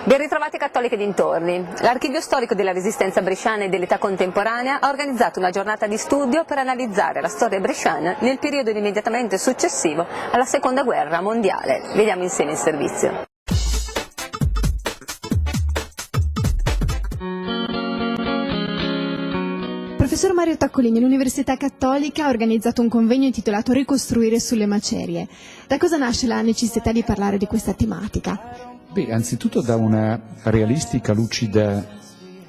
Ben ritrovati cattoliche dintorni. L'Archivio Storico della Resistenza Bresciana e dell'età contemporanea ha organizzato una giornata di studio per analizzare la storia bresciana nel periodo immediatamente successivo alla Seconda Guerra Mondiale. Vediamo insieme il servizio. Professor Mario Taccolini, l'Università Cattolica ha organizzato un convegno intitolato Ricostruire sulle macerie. Da cosa nasce la necessità di parlare di questa tematica? Beh, anzitutto da una realistica, lucida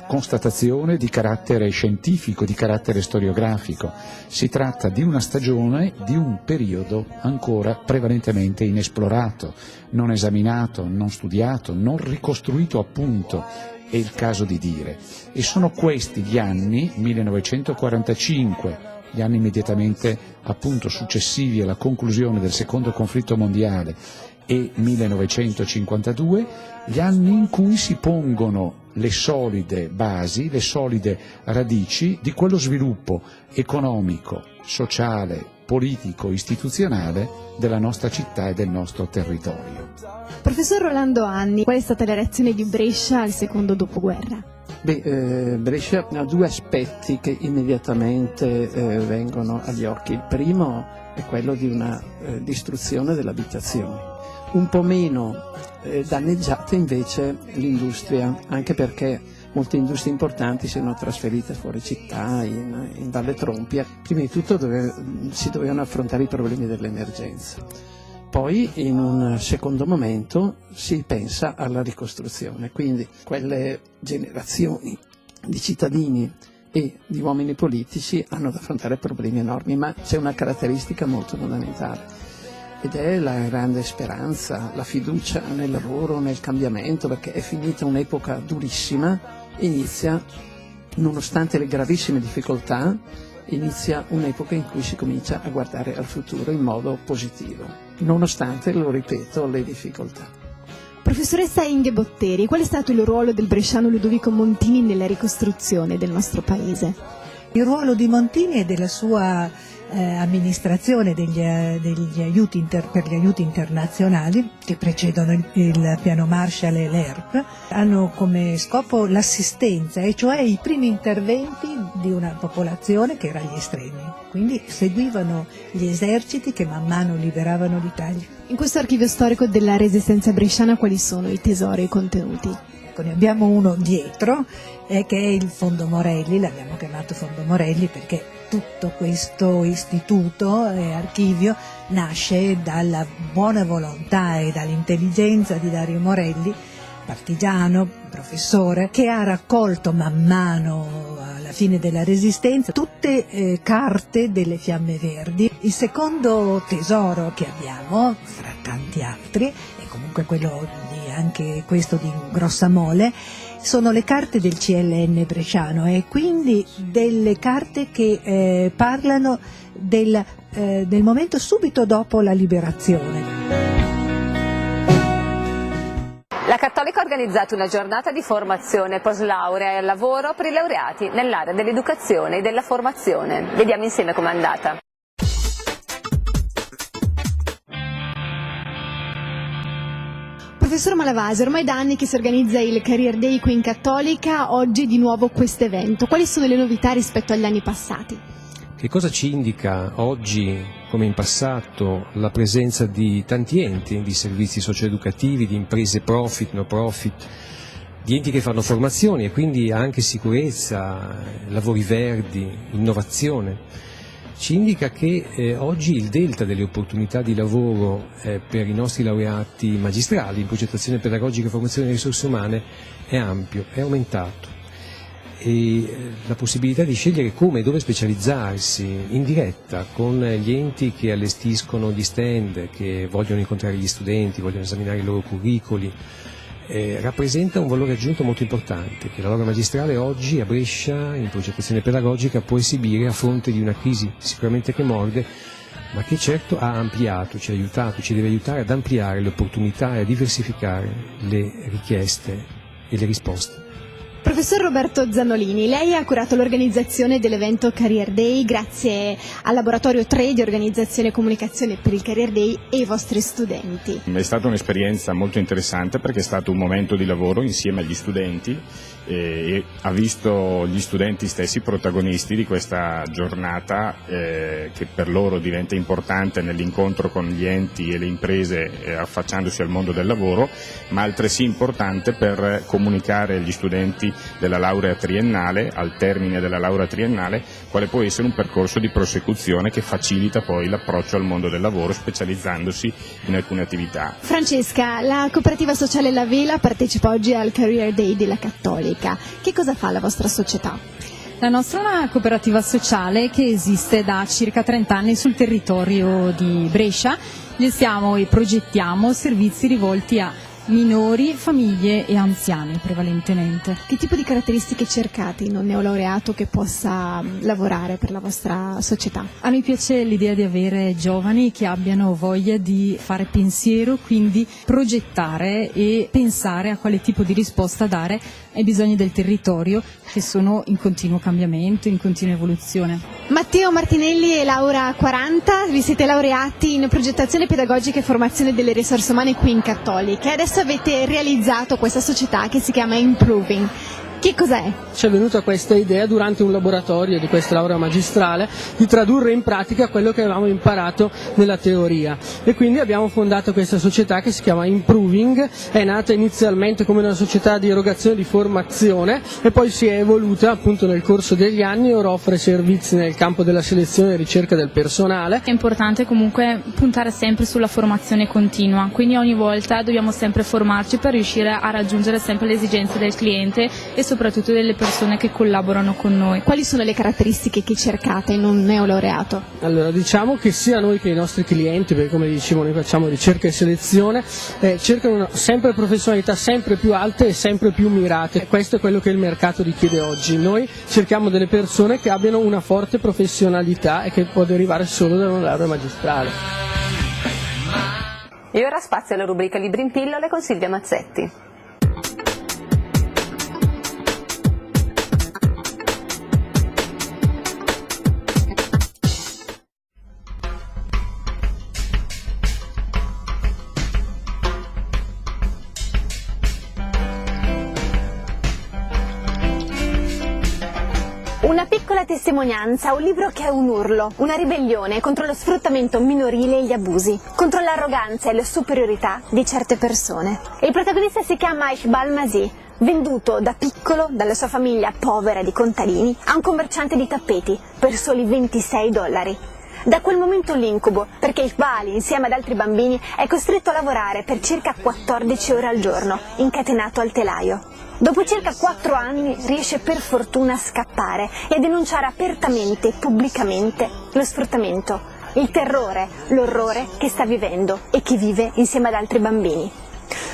constatazione di carattere scientifico, di carattere storiografico. Si tratta di una stagione, di un periodo ancora prevalentemente inesplorato, non esaminato, non studiato, non ricostruito appunto, è il caso di dire. E sono questi gli anni, 1945, gli anni immediatamente appunto successivi alla conclusione del secondo conflitto mondiale, e 1952, gli anni in cui si pongono le solide basi, le solide radici di quello sviluppo economico, sociale, politico, istituzionale della nostra città e del nostro territorio. Professor Rolando Anni, qual è stata la reazione di Brescia al secondo dopoguerra? Brescia ha due aspetti che immediatamente vengono agli occhi. Il primo è quello di una distruzione delle abitazioni. Un po' meno danneggiata invece l'industria, anche perché molte industrie importanti si sono trasferite fuori città, in Valle Trompia. Prima di tutto si dovevano affrontare i problemi dell'emergenza. Poi in un secondo momento si pensa alla ricostruzione, quindi quelle generazioni di cittadini e di uomini politici hanno da affrontare problemi enormi, ma c'è una caratteristica molto fondamentale. Ed è la grande speranza, la fiducia nel lavoro, nel cambiamento, perché è finita un'epoca durissima, inizia, nonostante le gravissime difficoltà, inizia un'epoca in cui si comincia a guardare al futuro in modo positivo, nonostante, lo ripeto, le difficoltà. Professoressa Inge Botteri, qual è stato il ruolo del bresciano Ludovico Montini nella ricostruzione del nostro paese? Il ruolo di Montini e della sua amministrazione per gli aiuti internazionali che precedono il piano Marshall e l'ERP hanno come scopo l'assistenza, e cioè i primi interventi di una popolazione che era agli estremi, quindi seguivano gli eserciti che man mano liberavano l'Italia. In questo archivio storico della Resistenza bresciana quali sono i tesori e i contenuti? Ne abbiamo uno dietro che è il Fondo Morelli, l'abbiamo chiamato Fondo Morelli perché tutto questo istituto e archivio nasce dalla buona volontà e dall'intelligenza di Dario Morelli, partigiano, professore, che ha raccolto man mano alla fine della Resistenza tutte carte delle Fiamme Verdi. Il secondo tesoro che abbiamo, fra tanti altri, e comunque anche questo di grossa mole, sono le carte del CLN bresciano, e quindi delle carte che parlano del momento subito dopo la liberazione. La Cattolica ha organizzato una giornata di formazione post-laurea e al lavoro per i laureati nell'area dell'educazione e della formazione. Vediamo insieme com'è andata. Professor Malavasi, ormai da anni che si organizza il Career Day qui in Cattolica, oggi di nuovo questo evento. Quali sono le novità rispetto agli anni passati? Che cosa ci indica oggi, come in passato, la presenza di tanti enti, di servizi socioeducativi, di imprese profit, no profit, di enti che fanno formazioni e quindi anche sicurezza, lavori verdi, innovazione? Ci indica che oggi il delta delle opportunità di lavoro per i nostri laureati magistrali in progettazione pedagogica e formazione delle risorse umane è ampio, è aumentato, e la possibilità di scegliere come e dove specializzarsi in diretta con gli enti che allestiscono gli stand, che vogliono incontrare gli studenti, vogliono esaminare i loro curricoli, rappresenta un valore aggiunto molto importante che la laurea magistrale oggi a Brescia in progettazione pedagogica può esibire a fronte di una crisi sicuramente che morde, ma che certo ha ampliato, ci ha aiutato, ci deve aiutare ad ampliare le opportunità e a diversificare le richieste e le risposte. Professor Roberto Zannolini, lei ha curato l'organizzazione dell'evento Career Day grazie al laboratorio 3 di organizzazione e comunicazione per il Career Day e i vostri studenti. È stata un'esperienza molto interessante perché è stato un momento di lavoro insieme agli studenti e ha visto gli studenti stessi protagonisti di questa giornata che per loro diventa importante nell'incontro con gli enti e le imprese affacciandosi al mondo del lavoro, ma altresì importante per comunicare agli studenti della laurea triennale, al termine della laurea triennale, quale può essere un percorso di prosecuzione che facilita poi l'approccio al mondo del lavoro specializzandosi in alcune attività. Francesca, la cooperativa sociale La Vela partecipa oggi al Career Day della Cattolica. Che cosa fa la vostra società? La nostra è una cooperativa sociale che esiste da circa 30 anni sul territorio di Brescia. Gestiamo e progettiamo servizi rivolti a minori, famiglie e anziani prevalentemente. Che tipo di caratteristiche cercate in un neolaureato che possa lavorare per la vostra società? A noi piace l'idea di avere giovani che abbiano voglia di fare pensiero, quindi progettare e pensare a quale tipo di risposta dare ai bisogni del territorio che sono in continuo cambiamento, in continua evoluzione. Matteo Martinelli e Laura 40, vi siete laureati in progettazione pedagogica e formazione delle risorse umane qui in Cattolica e adesso avete realizzato questa società che si chiama Improving. Che cos'è? Ci è venuta questa idea durante un laboratorio di questa laurea magistrale di tradurre in pratica quello che avevamo imparato nella teoria e quindi abbiamo fondato questa società che si chiama Improving. È nata inizialmente come una società di erogazione di formazione e poi si è evoluta appunto nel corso degli anni e ora offre servizi nel campo della selezione e ricerca del personale. È importante comunque puntare sempre sulla formazione continua, quindi ogni volta dobbiamo sempre formarci per riuscire a raggiungere sempre le esigenze del cliente e soprattutto delle persone che collaborano con noi. Quali sono le caratteristiche che cercate in un neolaureato? Allora, diciamo che sia noi che i nostri clienti, perché come dicevo noi facciamo ricerca e selezione, cercano sempre professionalità sempre più alte e sempre più mirate. Questo è quello che il mercato richiede oggi. Noi cerchiamo delle persone che abbiano una forte professionalità e che può derivare solo da una laurea magistrale. E ora spazio alla rubrica Libri in pillole con Silvia Mazzetti. Una piccola testimonianza, un libro che è un urlo, una ribellione contro lo sfruttamento minorile e gli abusi, contro l'arroganza e la superiorità di certe persone. Il protagonista si chiama Iqbal Masih, venduto da piccolo dalla sua famiglia povera di contadini a un commerciante di tappeti per soli $26. Da quel momento l'incubo, perché Iqbal, insieme ad altri bambini, è costretto a lavorare per circa 14 ore al giorno, incatenato al telaio. Dopo circa 4 anni riesce per fortuna a scappare e a denunciare apertamente e pubblicamente lo sfruttamento, il terrore, l'orrore che sta vivendo e che vive insieme ad altri bambini.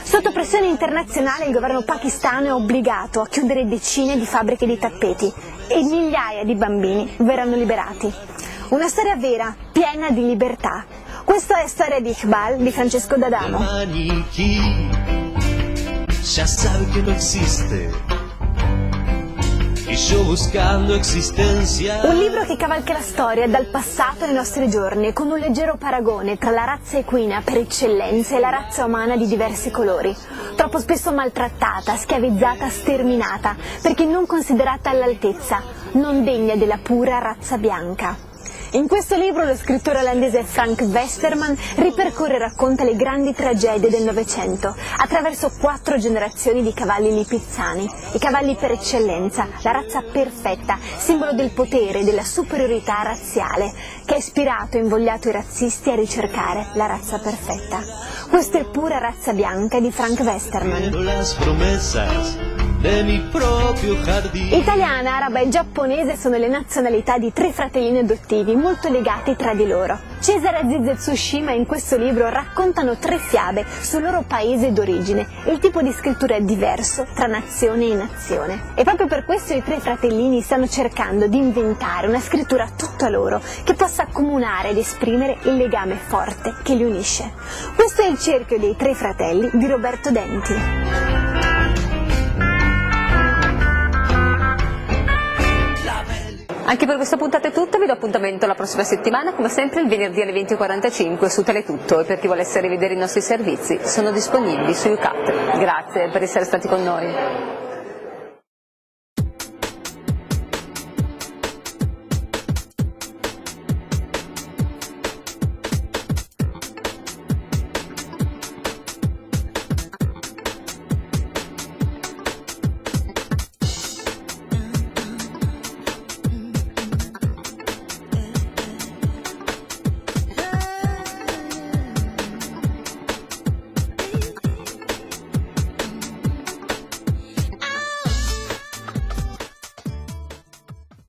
Sotto pressione internazionale il governo pakistano è obbligato a chiudere decine di fabbriche di tappeti e migliaia di bambini verranno liberati. Una storia vera, piena di libertà. Questa è Storia di Iqbal di Francesco D'Adamo. Ya sabe que no existe y yo buscando existencia. Un libro che cavalca la storia dal passato ai nostri giorni con un leggero paragone tra la razza equina per eccellenza e la razza umana di diversi colori, troppo spesso maltrattata, schiavizzata, sterminata perché non considerata all'altezza, non degna della pura razza bianca. In questo libro lo scrittore olandese Frank Westerman ripercorre e racconta le grandi tragedie del Novecento attraverso 4 generazioni di cavalli lipizzani, i cavalli per eccellenza, la razza perfetta, simbolo del potere e della superiorità razziale, che ha ispirato e invogliato i razzisti a ricercare la razza perfetta. Questa è pura razza bianca di Frank Westerman. Italiana, araba e giapponese sono le nazionalità di 3 fratellini adottivi molto legati tra di loro. Cesare Aziz e Tsushima in questo libro raccontano 3 fiabe sul loro paese d'origine. Il tipo di scrittura è diverso tra nazione e nazione. E proprio per questo i 3 fratellini stanno cercando di inventare una scrittura tutta loro che possa accomunare ed esprimere il legame forte che li unisce. Questo è Il cerchio dei 3 fratelli di Roberto Denti. Anche per questa puntata è tutto, vi do appuntamento la prossima settimana, come sempre il venerdì alle 20:45 su Teletutto, e per chi volesse rivedere i nostri servizi sono disponibili su UCAT. Grazie per essere stati con noi.